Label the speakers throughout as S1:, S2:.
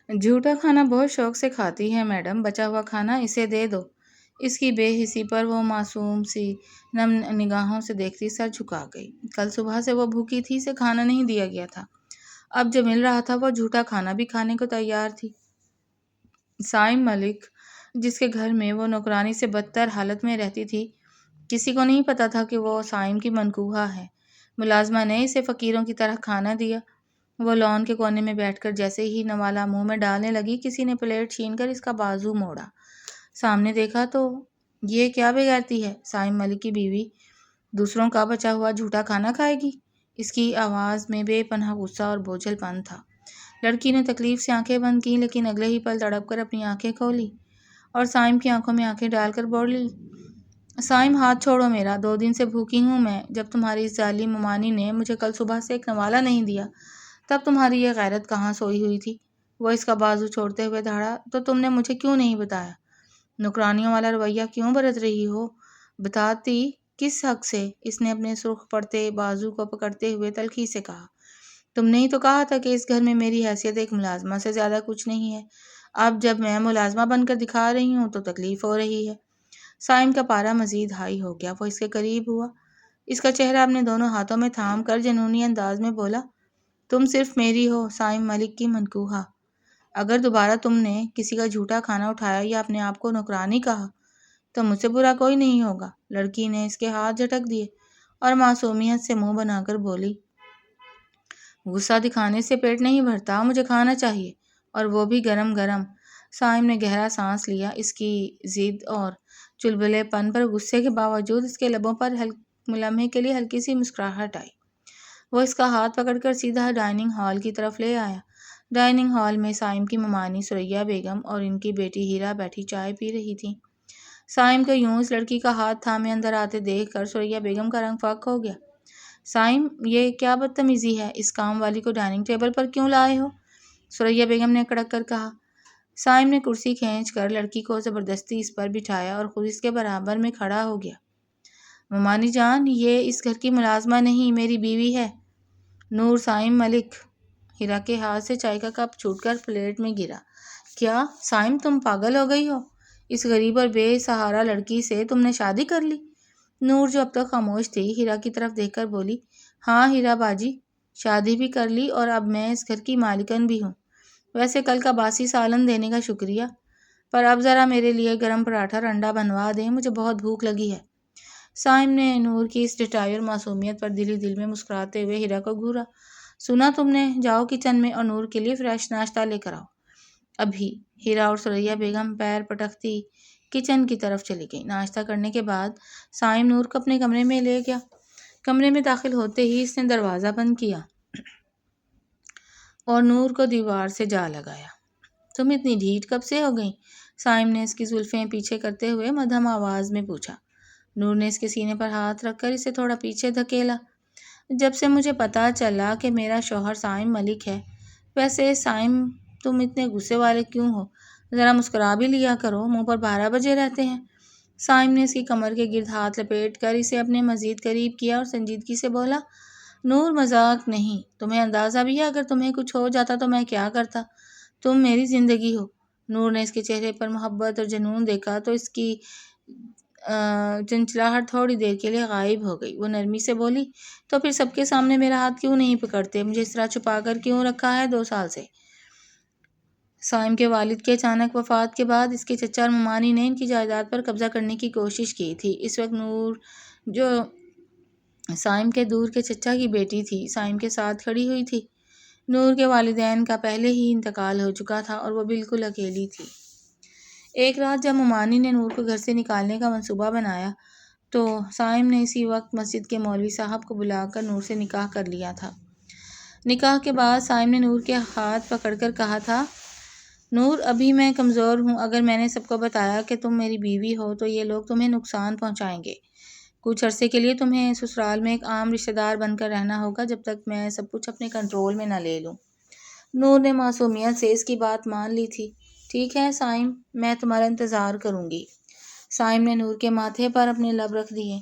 S1: جھوٹا کھانا بہت شوق سے کھاتی ہے میڈم، بچا ہوا کھانا اسے دے دو۔ اس کی بے حسی پر وہ معصوم سی نم نگاہوں سے دیکھتی سر جھکا گئی۔ کل صبح سے وہ بھوکی تھی، اسے کھانا نہیں دیا گیا تھا۔ اب جو مل رہا تھا وہ جھوٹا کھانا بھی کھانے کو تیار تھی۔ سائم ملک، جس کے گھر میں وہ نوکرانی سے بدتر حالت میں رہتی تھی، کسی کو نہیں پتا تھا کہ وہ سائم کی منکوحہ ہے۔ ملازمہ نے اسے فقیروں کی طرح کھانا دیا۔ وہ لان کے کونے میں بیٹھ کر جیسے ہی نوالا منہ میں ڈالنے لگی، کسی نے پلیٹ چھین کر اس کا بازو موڑا۔ سامنے دیکھا تو یہ کیا بغیرتی ہے، سائم ملک کی بیوی دوسروں کا بچا ہوا جھوٹا کھانا کھائے گی؟ اس کی آواز میں بے پناہ غصہ اور بوجھل پن تھا۔ لڑکی نے تکلیف سے آنکھیں بند کیں، لیکن اگلے ہی پل تڑپ کر اپنی آنکھیں کھولی اور سائم کی آنکھوں میں آنکھیں ڈال کر بولی، سائم ہاتھ چھوڑو میرا، 2 دن سے بھوکی ہوں میں۔ جب تمہاری اس ظالم ممانی نے مجھے کل صبح سے ایک نوالا نہیں دیا، تب تمہاری یہ غیرت کہاں سوئی ہوئی تھی؟ وہ اس کا بازو چھوڑتے ہوئے دھاڑا، تو تم نے مجھے کیوں نہیں بتایا؟ نوکرانیوں والا رویہ کیوں برت رہی ہو؟ بتاتی کس حق سے؟ اس نے اپنے سرخ پڑتے بازو کو پکڑتے ہوئے تلخی سے کہا، تم نے ہی تو کہا تھا کہ اس گھر میں میری حیثیت ایک ملازمہ سے زیادہ کچھ نہیں ہے۔ اب جب میں ملازمہ بن کر دکھا رہی ہوں تو تکلیف ہو رہی ہے۔ سائم کا پارا مزید ہائی ہو گیا، وہ اس کے قریب ہوا، اس کا چہرہ اپنے دونوں ہاتھوں میں تھام کر جنونی انداز میں بولا، تم صرف میری ہو، سائم ملک کی منکوحہ۔ اگر دوبارہ تم نے کسی کا جھوٹا کھانا اٹھایا یا اپنے آپ کو نوکرانی کہا تو مجھ سے برا کوئی نہیں ہوگا۔ لڑکی نے اس کے ہاتھ جھٹک دیے اور معصومیت سے منہ بنا کر بولی، غصہ دکھانے سے پیٹ نہیں بھرتا، مجھے کھانا چاہیے، اور وہ بھی گرم گرم۔ سائم نے گہرا سانس لیا۔ اس کی ضد اور چلبلے پن پر غصے کے باوجود اس کے لبوں پر لمحے کے لیے ہلکی سی مسکراہٹ آئی۔ وہ اس کا ہاتھ پکڑ کر سیدھا ڈائننگ ہال کی طرف لے آیا۔ ڈائننگ ہال میں سائم کی ممانی ثریا بیگم اور ان کی بیٹی ہیرا بیٹھی چائے پی رہی تھیں۔ سائم کو یوں اس لڑکی کا ہاتھ تھامے اندر آتے دیکھ کر ثریا بیگم کا رنگ فاق ہو گیا۔ سائم، یہ کیا بدتمیزی ہے، اس کام والی کو ڈائننگ ٹیبل پر کیوں لائے ہو؟ ثریا بیگم نے کڑک کر کہا۔ سائم نے کرسی کھینچ کر لڑکی کو زبردستی اس پر بٹھایا اور خود اس کے برابر میں کھڑا ہو گیا۔ ممانی جان، یہ اس گھر کی ملازمہ نہیں، میری بیوی ہے، نور سائم ملک۔ ہیرا کے ہاتھ سے چائے کا کپ چھوٹ کر پلیٹ میں گرا۔ کیا سائم، تم پاگل ہو گئی ہو؟ اس غریب اور بے سہارا لڑکی سے تم نے شادی کر لی؟ نور، جو اب تک خاموش تھی، ہیرا کی طرف دیکھ کر بولی، ہاں ہیرا باجی، شادی بھی کر لی اور اب میں اس گھر کی مالکن بھی ہوں۔ ویسے کل کا باسی سالن دینے کا شکریہ، پر اب ذرا میرے لیے گرم پراٹھا اور انڈا بنوا دیں، مجھے بہت بھوک لگی ہے۔ سائم نے نور کی اس ڈٹائی اور معصومیت پر دل ہی دل میں مسکراتے ہوئے ہیرا کو گھورا۔ سنا تم نے، جاؤ کچن میں اور نور کے لیے فریش ناشتہ لے کر آؤ ابھی۔ ہیرا اور ثریا بیگم پیر پٹکتی کچن کی طرف چلی گئی۔ ناشتہ کرنے کے بعد سائم نور کو اپنے کمرے میں لے گیا۔ کمرے میں داخل ہوتے ہی اس نے دروازہ بند کیا اور نور کو دیوار سے جا لگایا۔ تم اتنی ڈھیٹ کب سے ہو گئی؟ سائم نے اس کی زلفیں پیچھے کرتے ہوئے مدھم آواز میں پوچھا۔ نور نے اس کے سینے پر ہاتھ رکھ کر اسے تھوڑا پیچھے دھکیلا۔ جب سے مجھے پتا چلا کہ میرا شوہر سائم ملک ہے۔ ویسے سائم، تم اتنے غصے والے کیوں ہو؟ ذرا مسکرا بھی لیا کرو، منہ پر 12 بجے رہتے ہیں۔ سائم نے اس کی کمر کے گرد ہاتھ لپیٹ کر اسے اپنے مزید قریب کیا اور سنجیدگی سے بولا، نور مذاق نہیں، تمہیں اندازہ بھی ہے اگر تمہیں کچھ ہو جاتا تو میں کیا کرتا؟ تم میری زندگی ہو۔ نور نے اس کے چہرے پر محبت اور جنون دیکھا تو اس کی چنچلاہٹ تھوڑی دیر کے لیے غائب ہو گئی۔ وہ نرمی سے بولی، تو پھر سب کے سامنے میرا ہاتھ کیوں نہیں پکڑتے؟ مجھے اس طرح چھپا کر کیوں رکھا ہے 2 سال سے؟ سائم کے والد کے اچانک وفات کے بعد اس کے چچا اور ممانی نے ان کی جائیداد پر قبضہ کرنے کی کوشش کی تھی۔ اس وقت نور، جو سائم کے دور کے چچا کی بیٹی تھی، سائم کے ساتھ کھڑی ہوئی تھی۔ نور کے والدین کا پہلے ہی انتقال ہو چکا تھا اور وہ بالکل اکیلی تھی۔ ایک رات جب ممانی نے نور کو گھر سے نکالنے کا منصوبہ بنایا تو سائم نے اسی وقت مسجد کے مولوی صاحب کو بلا کر نور سے نکاح کر لیا تھا۔ نکاح کے بعد سائم نے نور کے ہاتھ پکڑ کر کہا تھا، نور، ابھی میں کمزور ہوں، اگر میں نے سب کو بتایا کہ تم میری بیوی ہو تو یہ لوگ تمہیں نقصان پہنچائیں گے۔ کچھ عرصے کے لیے تمہیں سسرال میں ایک عام رشتہ دار بن کر رہنا ہوگا جب تک میں سب کچھ اپنے کنٹرول میں نہ لے لوں۔ نور نے معصومیت سے اس کی بات مان لی تھی۔ ٹھیک ہے سائم، میں تمہارا انتظار کروں گی۔ سائم نے نور کے ماتھے پر اپنے لب رکھ دیے۔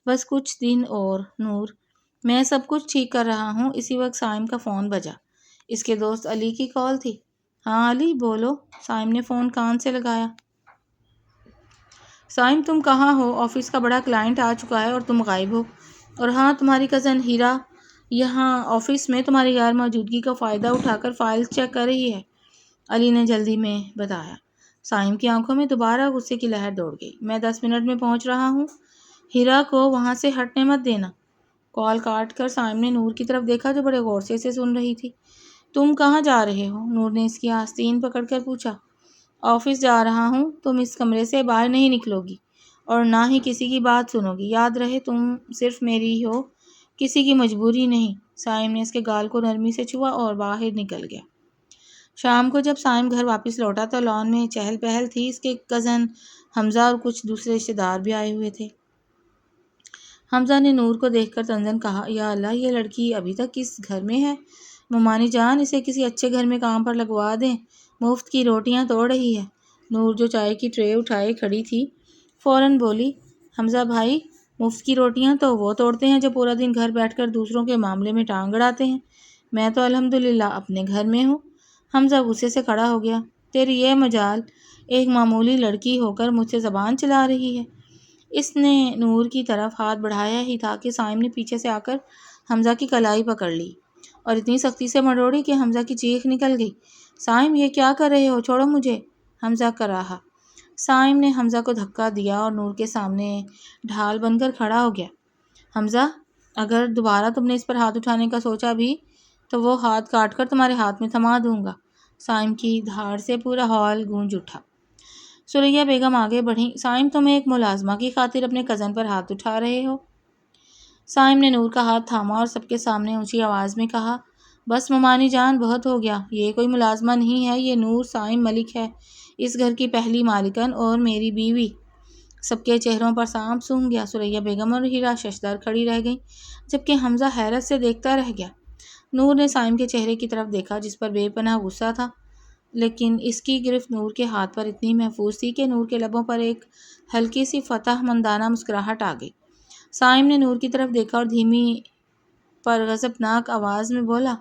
S1: بس کچھ دن اور نور، میں سب کچھ ٹھیک کر رہا ہوں۔ اسی وقت سائم کا فون بجا۔ اس کے دوست علی کی کال تھی۔ ہاں علی بولو، سائم نے فون کان سے لگایا۔ سائم تم کہاں ہو؟ آفس کا بڑا کلائنٹ آ چکا ہے اور تم غائب ہو۔ اور ہاں تمہاری کزن ہیرا یہاں آفس میں تمہاری غیر موجودگی کا فائدہ اٹھا کر فائل چیک کر رہی ہے، علی نے جلدی میں بتایا۔ سائم کی آنکھوں میں دوبارہ غصے کی لہر دوڑ گئی۔ میں 10 منٹ میں پہنچ رہا ہوں، ہیرا کو وہاں سے ہٹنے مت دینا۔ کال کاٹ کر سائم نے نور کی طرف دیکھا جو بڑے غور سے اسے سن رہی تھی۔ تم کہاں جا رہے ہو؟ نور نے اس کی آستین پکڑ کر پوچھا۔ آفس جا رہا ہوں، تم اس کمرے سے باہر نہیں نکلو گی اور نہ ہی کسی کی بات سنو گی، یاد رہے تم صرف میری ہو، کسی کی مجبوری نہیں۔ سائم نے اس کے گال کو نرمی سے چھوا اور باہر نکل گیا۔ شام کو جب سائم گھر واپس لوٹا تو لان میں چہل پہل تھی، اس کے کزن حمزہ اور کچھ دوسرے رشتے دار بھی آئے ہوئے تھے۔ حمزہ نے نور کو دیکھ کر تنزن کہا، یا اللہ یہ لڑکی ابھی تک اس گھر میں ہے، ممانی جان اسے کسی اچھے گھر میں کام پر لگوا دیں، مفت کی روٹیاں توڑ رہی ہے۔ نور جو چائے کی ٹرے اٹھائے کھڑی تھی فوراً بولی، حمزہ بھائی مفت کی روٹیاں تو وہ توڑتے ہیں جو پورا دن گھر بیٹھ کر دوسروں کے معاملے میں ٹانگ اڑاتے ہیں، میں تو الحمدللہ اپنے گھر میں ہوں۔ حمزہ غصے سے کھڑا ہو گیا، تیری یہ مجال، ایک معمولی لڑکی ہو کر مجھ سے زبان چلا رہی ہے۔ اس نے نور کی طرف ہاتھ بڑھایا ہی تھا کہ سائم نے پیچھے سے آ کر حمزہ کی کلائی پکڑ لی اور اتنی سختی سے مروڑی کہ حمزہ کی چیخ نکل گئی۔ سائم یہ کیا کر رہے ہو؟ چھوڑو مجھے، حمزہ کراہا۔ سائم نے حمزہ کو دھکا دیا اور نور کے سامنے ڈھال بن کر کھڑا ہو گیا۔ حمزہ اگر دوبارہ تم نے اس پر ہاتھ اٹھانے کا سوچا بھی تو وہ ہاتھ کاٹ کر تمہارے ہاتھ میں تھما دوں گا۔ سائم کی دھاڑ سے پورا ہال گونج اٹھا۔ سریا بیگم آگے بڑھیں، سائم تم ایک ملازمہ کی خاطر اپنے کزن پر ہاتھ اٹھا رہے ہو؟ سائم نے نور کا ہاتھ تھاما اور سب کے سامنے اونچی آواز میں کہا، بس ممانی جان بہت ہو گیا، یہ کوئی ملازمہ نہیں ہے، یہ نور سائم ملک ہے، اس گھر کی پہلی مالکن اور میری بیوی۔ سب کے چہروں پر سانپ سونگھ گیا۔ سریا بیگم اور ہیرا ششدر کھڑی رہ گئیں جبکہ حمزہ حیرت سے دیکھتا رہ گیا۔ نور نے سائم کے چہرے کی طرف دیکھا جس پر بے پناہ غصہ تھا، لیکن اس کی گرفت نور کے ہاتھ پر اتنی محفوظ تھی کہ نور کے لبوں پر ایک ہلکی سی فتح مندانہ مسکراہٹ آ گئی۔ سائم نے نور کی طرف دیکھا اور دھیمی پر غضبناک آواز میں بولا،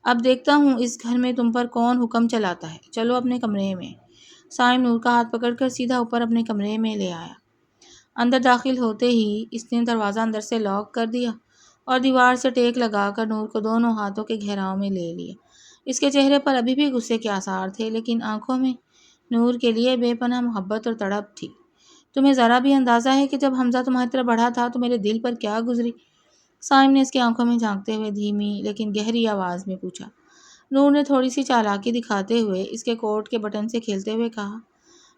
S1: اب دیکھتا ہوں اس گھر میں تم پر کون حکم چلاتا ہے، چلو اپنے کمرے میں۔ سائم نور کا ہاتھ پکڑ کر سیدھا اوپر اپنے کمرے میں لے آیا۔ اندر داخل ہوتے ہی اس نے دروازہ اندر سے لاک کر دیا اور دیوار سے ٹیک لگا کر نور کو دونوں ہاتھوں کے گھیراؤ میں لے لیا۔ اس کے چہرے پر ابھی بھی غصے کے آثار تھے، لیکن آنکھوں میں نور کے لیے بے پناہ محبت اور تڑپ تھی۔ تمہیں ذرا بھی اندازہ ہے کہ جب حمزہ تمہاری طرف بڑھا تھا تو میرے دل پر کیا گزری؟ سائم نے اس کی آنکھوں میں جھانکتے ہوئے دھیمی لیکن گہری آواز میں پوچھا۔ نور نے تھوڑی سی چالاکی دکھاتے ہوئے اس کے کوٹ کے بٹن سے کھیلتے ہوئے کہا،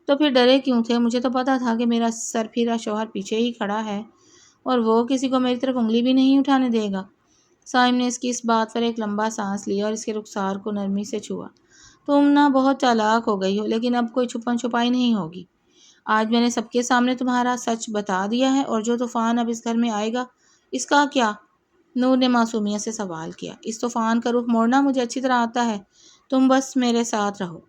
S1: تو پھر ڈرے کیوں تھے؟ مجھے تو پتا تھا کہ میرا سر پھیرا شوہر پیچھے ہی کھڑا ہے اور وہ کسی کو میری طرف انگلی بھی نہیں اٹھانے دے گا۔ سائم نے اس کی اس بات پر ایک لمبا سانس لیا اور اس کے رخسار کو نرمی سے چھوا۔ تم نہ بہت چالاک ہو گئی ہو، لیکن اب کوئی چھپن چھپائی نہیں ہوگی۔ آج میں نے سب کے سامنے تمہارا سچ بتا دیا ہے اور جو طوفان اب اس گھر میں آئے گا اس کا کیا؟ نور نے معصومیت سے سوال کیا۔ اس طوفان کا رخ موڑنا مجھے اچھی طرح آتا ہے، تم بس میرے ساتھ رہو،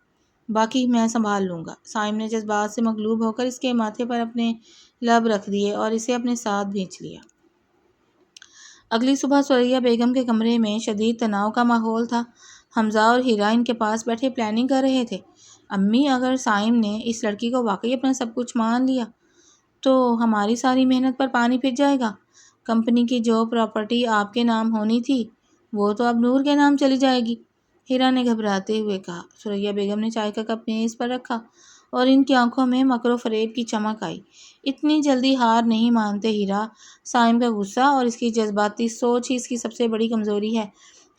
S1: باقی میں سنبھال لوں گا۔ سائم نے جذبات سے مغلوب ہو کر اس کے ماتھے پر اپنے لب رکھ دیے اور اسے اپنے ساتھ بھینچ لیا۔ اگلی صبح سریا بیگم کے کمرے میں شدید تناؤ کا ماحول تھا۔ حمزہ اور ہیرا ان کے پاس بیٹھے پلاننگ کر رہے تھے۔ امی اگر سائم نے اس لڑکی کو واقعی اپنا سب کچھ مان لیا تو ہماری ساری محنت پر پانی پھر جائے گا۔ کمپنی کی جو پراپرٹی آپ کے نام ہونی تھی وہ تو اب نور کے نام چلی جائے گی، ہیرا نے گھبراتے ہوئے کہا۔ سریا بیگم نے چائے کا کپ میز پر رکھا اور ان کی آنکھوں میں مکر و فریب کی چمک آئی۔ اتنی جلدی ہار نہیں مانتے ہیرا، سائم کا غصہ اور اس کی جذباتی سوچ ہی اس کی سب سے بڑی کمزوری ہے،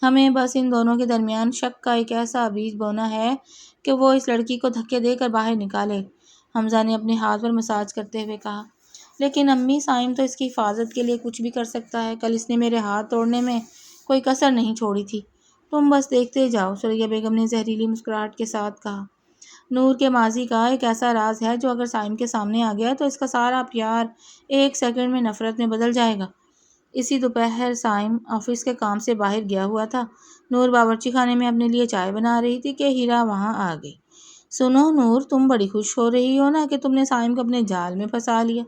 S1: ہمیں بس ان دونوں کے درمیان شک کا ایک ایسا بیج بونا ہے کہ وہ اس لڑکی کو دھکے دے کر باہر نکالے، حمزہ نے اپنے ہاتھ پر مساج کرتے ہوئے کہا۔ لیکن امی سائم تو اس کی حفاظت کے لیے کچھ بھی کر سکتا ہے، کل اس نے میرے ہاتھ توڑنے میں کوئی کسر نہیں چھوڑی تھی، تم بس دیکھتے جاؤ، سریا بیگم نے زہریلی مسکراہٹ کے ساتھ کہا۔ نور کے ماضی کا ایک ایسا راز ہے جو اگر سائم کے سامنے آ گیا تو اس کا سارا پیار ایک سیکنڈ میں نفرت میں بدل جائے گا۔ اسی دوپہر سائم آفس کے کام سے باہر گیا ہوا تھا۔ نور باورچی خانے میں اپنے لیے چائے بنا رہی تھی کہ ہیرا وہاں آ گئی۔ سنو نور، تم بڑی خوش ہو رہی ہو نا کہ تم نے سائم کو اپنے جال میں پھنسا لیا،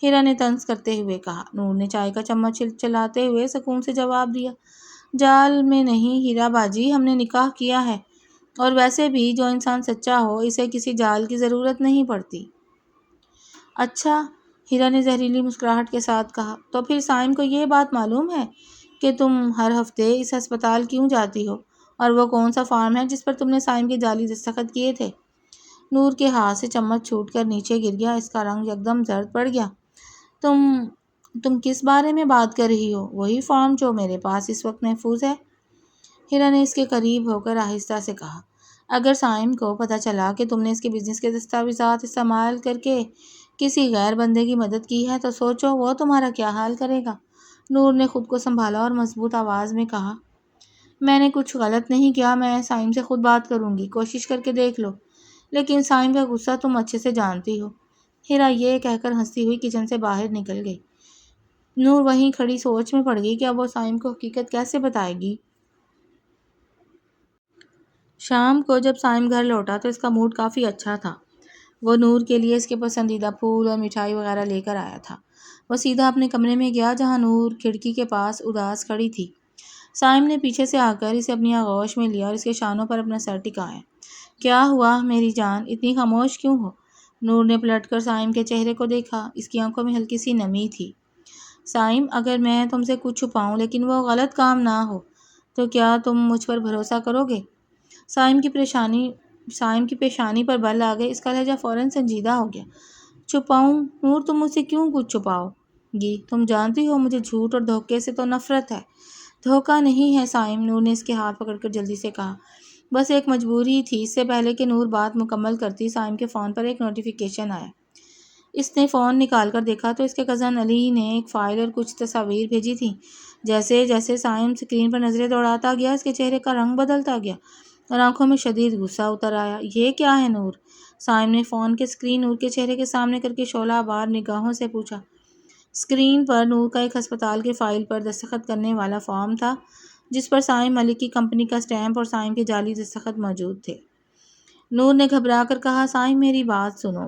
S1: ہیرا نے طنز کرتے ہوئے کہا۔ نور نے چائے کا چمچ چلاتے ہوئے سکون سے جواب دیا، جال میں نہیں ہیرا باجی، ہم نے نکاح کیا ہے، اور ویسے بھی جو انسان سچا ہو اسے کسی جال کی ضرورت نہیں پڑتی۔ اچھا، ہیرا نے زہریلی مسکراہٹ کے ساتھ کہا، تو پھر سائم کو یہ بات معلوم ہے کہ تم ہر ہفتے اس ہسپتال کیوں جاتی ہو، اور وہ کون سا فارم ہے جس پر تم نے سائم کے جعلی دستخط کیے تھے؟ نور کے ہاتھ سے چمچ چھوٹ کر نیچے گر گیا، اس کا رنگ یکدم زرد پڑ گیا۔ تم کس بارے میں بات کر رہی ہو؟ وہی فارم جو میرے پاس اس وقت محفوظ ہے؟ ہیرا نے اس کے قریب ہو کر آہستہ سے کہا، اگر سائم کو پتہ چلا کہ تم نے اس کے بزنس کے دستاویزات استعمال کر کے کسی غیر بندے کی مدد کی ہے تو سوچو وہ تمہارا کیا حال کرے گا۔ نور نے خود کو سنبھالا اور مضبوط آواز میں کہا، میں نے کچھ غلط نہیں کیا، میں سائم سے خود بات کروں گی، کوشش کر کے دیکھ لو، لیکن سائم کا غصہ تم اچھے سے جانتی ہو۔ ہیرا یہ کہہ کر ہنستی ہوئی کچن سے باہر نکل گئی۔ نور وہیں کھڑی سوچ میں پڑ گئی کہ اب وہ سائم کو حقیقت کیسے بتائے گی۔ شام کو جب سائم گھر لوٹا تو اس کا موڈ کافی اچھا تھا۔ وہ نور کے لیے اس کے پسندیدہ پھول اور مٹھائی وغیرہ لے کر آیا تھا۔ وہ سیدھا اپنے کمرے میں گیا جہاں نور کھڑکی کے پاس اداس کھڑی تھی۔ سائم نے پیچھے سے آ کر اسے اپنی آغوش میں لیا اور اس کے شانوں پر اپنا سر ٹکایا۔ کیا ہوا میری جان، اتنی خاموش کیوں ہو؟ نور نے پلٹ کر سائم کے چہرے کو دیکھا، اس کی آنکھوں میں ہلکی سی نمی تھی۔ سائم، اگر میں تم سے کچھ چھپاؤں لیکن وہ غلط کام نہ ہو تو کیا تم مجھ پر بھروسہ کرو گے؟ سائم کی پیشانی پر بل آ گئے، اس کا لہجہ فوراً سنجیدہ ہو گیا۔ چھپاؤں؟ نور، تم مجھ سے کیوں کچھ چھپاؤ گی؟ تم جانتی ہو مجھے جھوٹ اور دھوکے سے تو نفرت ہے۔ دھوکہ نہیں ہے سائم، نور نے اس کے ہاتھ پکڑ کر جلدی سے کہا، بس ایک مجبوری تھی۔ اس سے پہلے کہ نور بات مکمل کرتی، سائم کے فون پر ایک نوٹیفیکیشن آیا۔ اس نے فون نکال کر دیکھا تو اس کے کزن علی نے ایک فائل اور کچھ تصاویر بھیجی تھیں۔ جیسے جیسے سائم اسکرین پر نظریں دوڑاتا گیا، اس کے چہرے کا رنگ بدلتا گیا اور آنکھوں میں شدید غصہ اتر آیا۔ یہ کیا ہے نور؟ سائم نے فون کی اسکرین نور کے چہرے کے سامنے کر کے شعلہ بار نگاہوں سے پوچھا۔ اسکرین پر نور کا ایک ہسپتال کے فائل پر دستخط کرنے والا فارم تھا جس پر سائم ملک کی کمپنی کا اسٹیمپ اور سائم کے جعلی دستخط موجود تھے۔ نور نے گھبرا کر کہا، سائم میری بات سنو،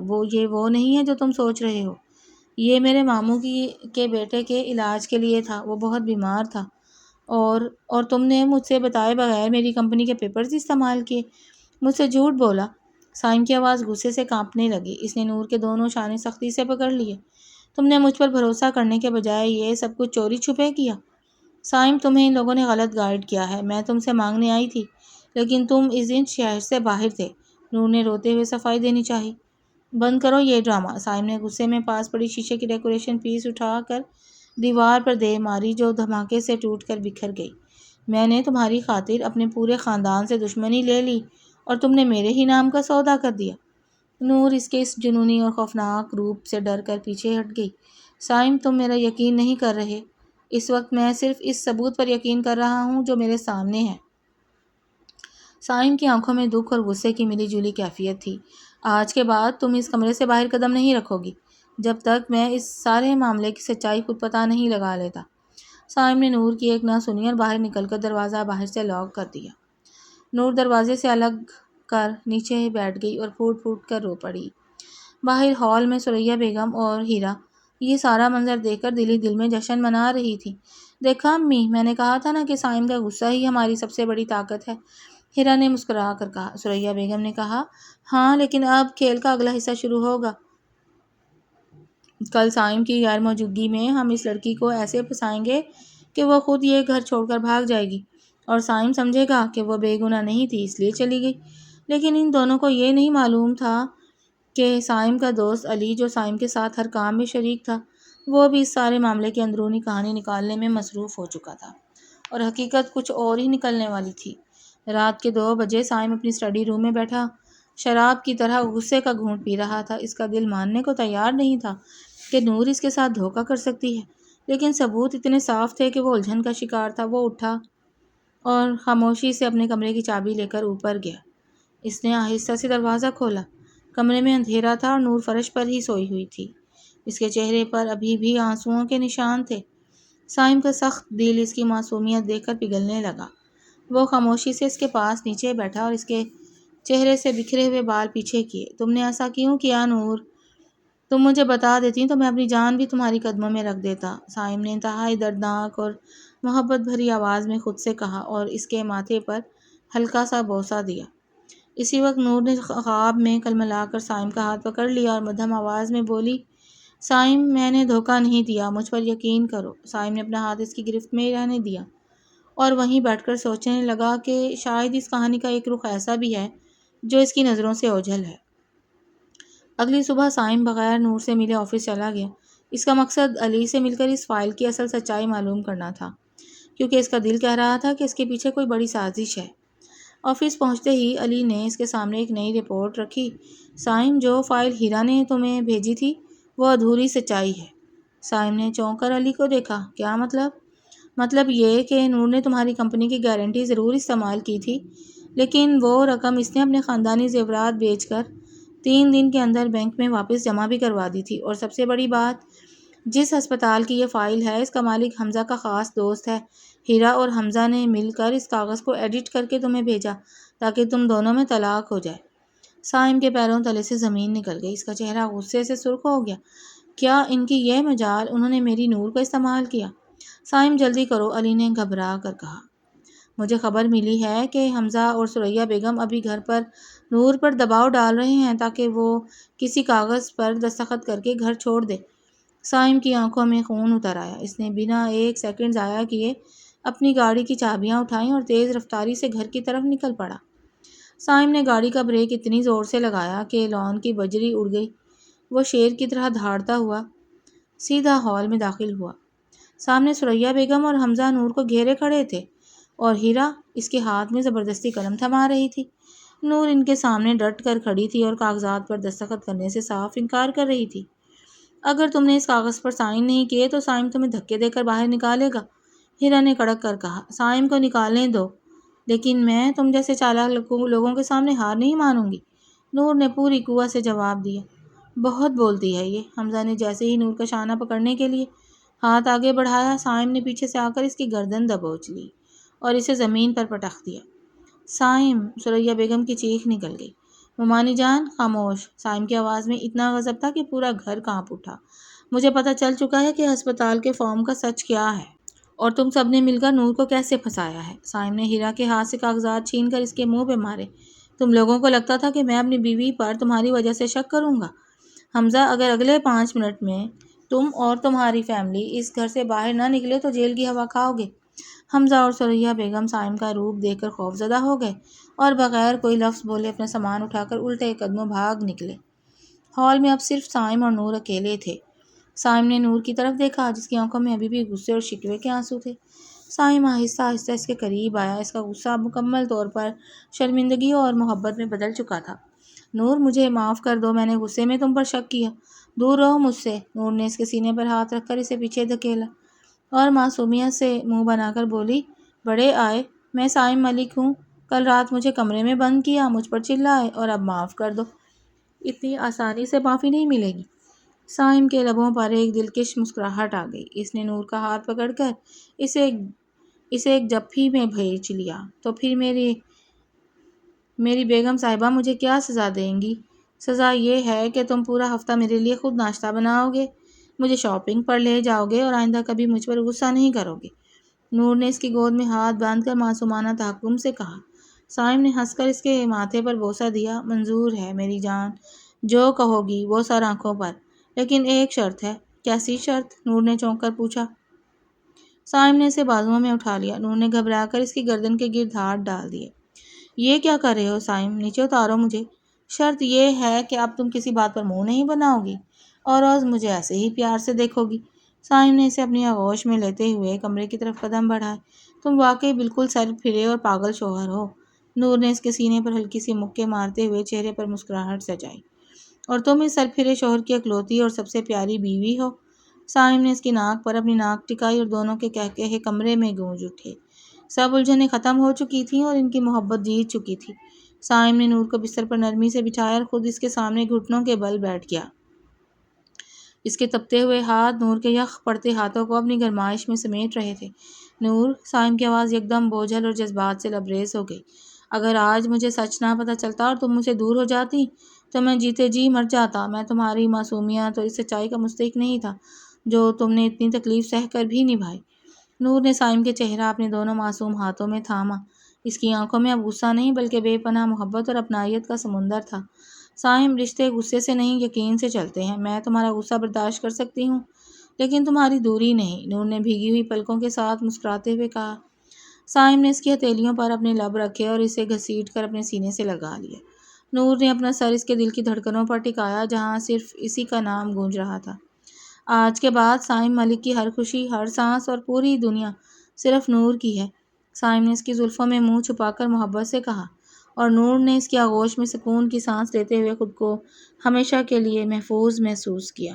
S1: وہ نہیں ہے جو تم سوچ رہے ہو۔ یہ میرے ماموں کے بیٹے کے علاج کے لیے تھا، وہ بہت بیمار تھا اور تم نے مجھ سے بتائے بغیر میری کمپنی کے پیپرز استعمال کیے، مجھ سے جھوٹ بولا۔ سائم کی آواز غصے سے کانپنے لگی، اس نے نور کے دونوں شانے سختی سے پکڑ لیے۔ تم نے مجھ پر بھروسہ کرنے کے بجائے یہ سب کچھ چوری چھپے کیا۔ سائم، تمہیں ان لوگوں نے غلط گائیڈ کیا ہے، میں تم سے مانگنے آئی تھی لیکن تم اس دن شہر سے باہر تھے۔ نور نے روتے ہوئے صفائی دینی چاہی۔ بند کرو یہ ڈرامہ، سائم نے غصے میں پاس پڑی شیشے کی ڈیکوریشن پیس اٹھا کر دیوار پر دے ماری جو دھماکے سے ٹوٹ کر بکھر گئی۔ میں نے تمہاری خاطر اپنے پورے خاندان سے دشمنی لے لی اور تم نے میرے ہی نام کا سودا کر دیا۔ نور اس کے اس جنونی اور خوفناک روپ سے ڈر کر پیچھے ہٹ گئی۔ سائم، تم میرا یقین نہیں کر رہے، اس وقت میں صرف اس ثبوت پر یقین کر رہا ہوں جو میرے سامنے ہے۔ سائم کی آنکھوں میں دکھ اور غصے کی ملی جلی کیفیت تھی۔ آج کے بعد تم اس کمرے سے باہر قدم نہیں رکھو گی جب تک میں اس سارے معاملے کی سچائی خود پتہ نہیں لگا لیتا۔ سائم نے نور کی ایک نہ سنی اور باہر نکل کر دروازہ باہر سے لاک کر دیا۔ نور دروازے سے الگ کر نیچے بیٹھ گئی اور پھوٹ پھوٹ کر رو پڑی۔ باہر ہال میں ثریا بیگم اور ہیرا یہ سارا منظر دیکھ کر دل ہی دل میں جشن منا رہی تھی۔ دیکھا امی، میں نے کہا تھا نا کہ سائم کا غصہ ہی ہماری سب سے بڑی طاقت ہے، ہیرا نے مسکرا کر کہا۔ ثریا بیگم نے کہا، ہاں لیکن اب کھیل کا اگلا حصہ شروع ہوگا۔ کل سائم کی غیر موجودگی میں ہم اس لڑکی کو ایسے پھنسائیں گے کہ وہ خود یہ گھر چھوڑ کر بھاگ جائے گی اور سائم سمجھے گا کہ وہ بے گناہ نہیں تھی اس لیے چلی گئی۔ لیکن ان دونوں کو یہ نہیں معلوم تھا کہ سائم کا دوست علی جو سائم کے ساتھ ہر کام میں شریک تھا، وہ بھی اس سارے معاملے کی اندرونی کہانی نکالنے میں مصروف ہو چکا تھا اور حقیقت کچھ اور ہی نکلنے والی تھی۔ رات کے 2 بجے سائم اپنی اسٹڈی روم میں بیٹھا شراب کی طرح غصے کا گھونٹ پی رہا تھا۔ اس کا دل ماننے کو تیار نہیں تھا کہ نور اس کے ساتھ دھوکہ کر سکتی ہے، لیکن ثبوت اتنے صاف تھے کہ وہ الجھن کا شکار تھا۔ وہ اٹھا اور خاموشی سے اپنے کمرے کی چابی لے کر اوپر گیا۔ اس نے آہستہ سے دروازہ کھولا۔ کمرے میں اندھیرا تھا اور نور فرش پر ہی سوئی ہوئی تھی۔ اس کے چہرے پر ابھی بھی آنسوؤں کے نشان تھے۔ سائم کا سخت دل اس کی معصومیت دیکھ کر پگھلنے لگا۔ وہ خاموشی سے اس کے پاس نیچے بیٹھا اور اس کے چہرے سے بکھرے ہوئے بال پیچھے کیے۔ تم نے ایسا کیوں کیا نور؟ تم مجھے بتا دیتی تو میں اپنی جان بھی تمہاری قدموں میں رکھ دیتا، سائم نے انتہائی دردناک اور محبت بھری آواز میں خود سے کہا اور اس کے ماتھے پر ہلکا سا بوسہ دیا۔ اسی وقت نور نے خواب میں کلملا کر صائم کا ہاتھ پکڑ لیا اور مدھم آواز میں بولی، صائم میں نے دھوکہ نہیں دیا، مجھ پر یقین کرو۔ صائم نے اپنا ہاتھ اس کی گرفت میں رہنے دیا اور وہیں بیٹھ کر سوچنے لگا کہ شاید اس کہانی کا ایک رخ ایسا بھی ہے جو اس کی نظروں سے اوجھل ہے۔ اگلی صبح صائم بغیر نور سے ملے آفس چلا گیا۔ اس کا مقصد علی سے مل کر اس فائل کی اصل سچائی معلوم کرنا تھا، کیونکہ اس کا دل کہہ رہا تھا کہ اس کے پیچھے کوئی بڑی سازش ہے۔ آفس پہنچتے ہی علی نے اس کے سامنے ایک نئی رپورٹ رکھی۔ صائم، جو فائل ہیرا نے تمہیں بھیجی تھی وہ ادھوری سچائی ہے۔ صائم نے چونک کر علی کو دیکھا۔ کیا مطلب؟ مطلب یہ کہ نور نے تمہاری کمپنی کی گارنٹی ضرور استعمال کی تھی، لیکن وہ رقم اس نے اپنے خاندانی زیورات بیچ کر 3 دن کے اندر بینک میں واپس جمع بھی کروا دی تھی۔ اور سب سے بڑی بات، جس ہسپتال کی یہ فائل ہے اس کا مالک حمزہ کا خاص دوست ہے۔ ہیرا اور حمزہ نے مل کر اس کاغذ کو ایڈٹ کر کے تمہیں بھیجا تاکہ تم دونوں میں طلاق ہو جائے۔ صائم کے پیروں تلے سے زمین نکل گئی۔ اس کا چہرہ غصے سے سرخ ہو گیا۔ کیا ان کی یہ مجال؟ انہوں نے میری نور کو استعمال کیا۔ صائم جلدی کرو، علی نے گھبرا کر کہا۔ مجھے خبر ملی ہے کہ حمزہ اور ثریا بیگم ابھی گھر پر نور پر دباؤ ڈال رہے ہیں تاکہ وہ کسی کاغذ پر دستخط کر کے گھر چھوڑ دے۔ صائم کی آنکھوں میں خون اتر آیا۔ اس نے بنا ایک سیکنڈ ضائع کیے اپنی گاڑی کی چابیاں اٹھائیں اور تیز رفتاری سے گھر کی طرف نکل پڑا۔ صائم نے گاڑی کا بریک اتنی زور سے لگایا کہ لان کی بجری اڑ گئی۔ وہ شیر کی طرح دھاڑتا ہوا سیدھا ہال میں داخل ہوا۔ سامنے ثریا بیگم اور حمزہ نور کو گھیرے کھڑے تھے اور ہیرا اس کے ہاتھ میں زبردستی قلم تھما رہی تھی۔ نور ان کے سامنے ڈٹ کر کھڑی تھی اور کاغذات پر دستخط کرنے سے صاف انکار کر رہی تھی۔ اگر تم نے اس کاغذ پر سائن نہیں کیے تو صائم تمہیں دھکے دے کر باہر نکالے گا، ہیرا نے کڑک کر کہا۔ صائم کو نکالنے دو، لیکن میں تم جیسے چالاک لوگوں کے سامنے ہار نہیں مانوں گی، نور نے پوری قوت سے جواب دیا۔ بہت بولتی ہے یہ، حمزہ نے جیسے ہی نور کا شانہ پکڑنے کے لیے ہاتھ آگے بڑھایا، صائم نے پیچھے سے آ کر اس کی گردن دبوچ لی اور اسے زمین پر پٹخ دیا۔ صائم! ثریا بیگم کی چیخ نکل گئی۔ ممانی جان، خاموش! صائم کی آواز میں اتنا غضب تھا کہ پورا گھر کانپ اٹھا۔ مجھے پتہ چل چکا ہے کہ ہسپتال کے فارم کا سچ کیا ہے اور تم سب نے مل کر نور کو کیسے پھنسایا ہے۔ صائم نے ہیرا کے ہاتھ سے کاغذات چھین کر اس کے منہ پہ مارے۔ تم لوگوں کو لگتا تھا کہ میں اپنی بیوی پر تمہاری وجہ سے شک کروں گا؟ حمزہ، اگر اگلے 5 منٹ میں تم اور تمہاری فیملی اس گھر سے باہر نہ نکلے تو جیل کی ہوا کھاؤ گے۔ حمزہ اور ثریا بیگم صائم کا روپ دیکھ کر خوفزدہ ہو گئے اور بغیر کوئی لفظ بولے اپنا سامان اٹھا کر الٹے قدموں بھاگ نکلے۔ ہال میں اب صرف صائم اور نور اکیلے تھے۔ صائم نے نور کی طرف دیکھا جس کی آنکھوں میں ابھی بھی غصے اور شکوے کے آنسو تھے۔ صائم آہستہ آہستہ اس کے قریب آیا۔ اس کا غصہ اب مکمل طور پر شرمندگی اور محبت میں بدل چکا تھا۔ نور، مجھے معاف کر دو، میں نے غصے میں تم پر شک کیا، دور رہو مجھ سے۔ نور نے اس کے سینے پر ہاتھ رکھ کر اسے پیچھے دھکیلا اور معصومیت سے منہ بنا کر بولی، بڑے آئے، میں صائم ملک ہوں، کل رات مجھے کمرے میں بند کیا، مجھ پر چلائے اور اب معاف کر دو۔ اتنی آسانی سے معافی نہیں ملے گی۔ صائم کے لبوں پر ایک دلکش مسکراہٹ آ گئی۔ اس نے نور کا ہاتھ پکڑ کر اسے ایک جپھی میں بھیج لیا۔ تو پھر میری بیگم صاحبہ مجھے کیا سزا دیں گی؟ سزا یہ ہے کہ تم پورا ہفتہ میرے لیے خود ناشتہ بناؤ گے، مجھے شاپنگ پر لے جاؤ گے اور آئندہ کبھی مجھ پر غصہ نہیں کرو گے۔ نور نے اس کی گود میں ہاتھ باندھ کر معصومانہ تحکم سے کہا۔ صائم نے ہنس کر اس کے ماتھے پر بوسہ دیا۔ منظور ہے میری جان، جو کہو گی وہ سر آنکھوں پر، لیکن ایک شرط ہے۔ کیسی شرط؟ نور نے چونک کر پوچھا۔ صائم نے اسے بازوؤں میں اٹھا لیا۔ نور نے گھبرا کر اس کی گردن کے گرد ہاتھ ڈال دیے۔ یہ کیا کر رہے ہو صائم؟ نیچے اتارو مجھے۔ شرط یہ ہے کہ اب تم کسی بات پر منہ نہیں بناؤ گی اور روز مجھے ایسے ہی پیار سے دیکھو گی۔ صائم نے اسے اپنی آغوش میں لیتے ہوئے کمرے کی طرف قدم بڑھائے۔ تم واقعی بالکل سر پھرے اور پاگل شوہر ہو۔ نور نے اس کے سینے پر ہلکی سی مکے مارتے ہوئے چہرے پر مسکراہٹ سجائی۔ اور تم اس سر پھرے شوہر کی اکلوتی اور سب سے پیاری بیوی ہو۔ صائم نے اس کی ناک پر اپنی ناک ٹکائی اور دونوں کے قہقہے کمرے میں گونج اٹھے۔ سب الجھنیں ختم ہو چکی تھیں اور ان کی محبت جیت چکی تھی۔ صائم نے نور کو بستر پر نرمی سے بچھایا اور خود اس کے سامنے گھٹنوں کے بل بیٹھ گیا۔ اس کے تپتے ہوئے ہاتھ نور کے یخ پڑتے ہاتھوں کو اپنی گرمائش میں سمیٹ رہے تھے۔ نور، صائم کی آواز یکدم بوجھل اور جذبات سے لبریز ہو گئی، اگر آج مجھے سچ نہ پتہ چلتا اور تم مجھ سے دور ہو جاتی تو میں جیتے جی مر جاتا۔ میں تمہاری معصومیت اور اس سچائی کا مستحق نہیں تھا جو تم نے اتنی تکلیف سہ کر بھی نبھائی۔ نور نے صائم کے چہرہ اپنے دونوں معصوم ہاتھوں میں تھاما۔ اس کی آنکھوں میں اب غصہ نہیں بلکہ بے پناہ محبت اور اپنائیت کا سمندر تھا۔ صائم، رشتے غصے سے نہیں یقین سے چلتے ہیں۔ میں تمہارا غصہ برداشت کر سکتی ہوں لیکن تمہاری دوری نہیں، نور نے بھیگی ہوئی پلکوں کے ساتھ مسکراتے ہوئے کہا۔ صائم نے اس کی ہتھیلیوں پر اپنے لب رکھے اور اسے گھسیٹ کر اپنے سینے سے لگا لیا۔ نور نے اپنا سر اس کے دل کی دھڑکنوں پر ٹکایا جہاں صرف اسی کا نام گونج رہا تھا۔ آج کے بعد صائم ملک کی ہر خوشی، ہر سانس اور پوری دنیا صرف نور کی ہے۔ صائم نے اس کی زلفوں میں منہ چھپا کر محبت سے کہا، اور نور نے اس کی آغوش میں سکون کی سانس لیتے ہوئے خود کو ہمیشہ کے لیے محفوظ محسوس کیا۔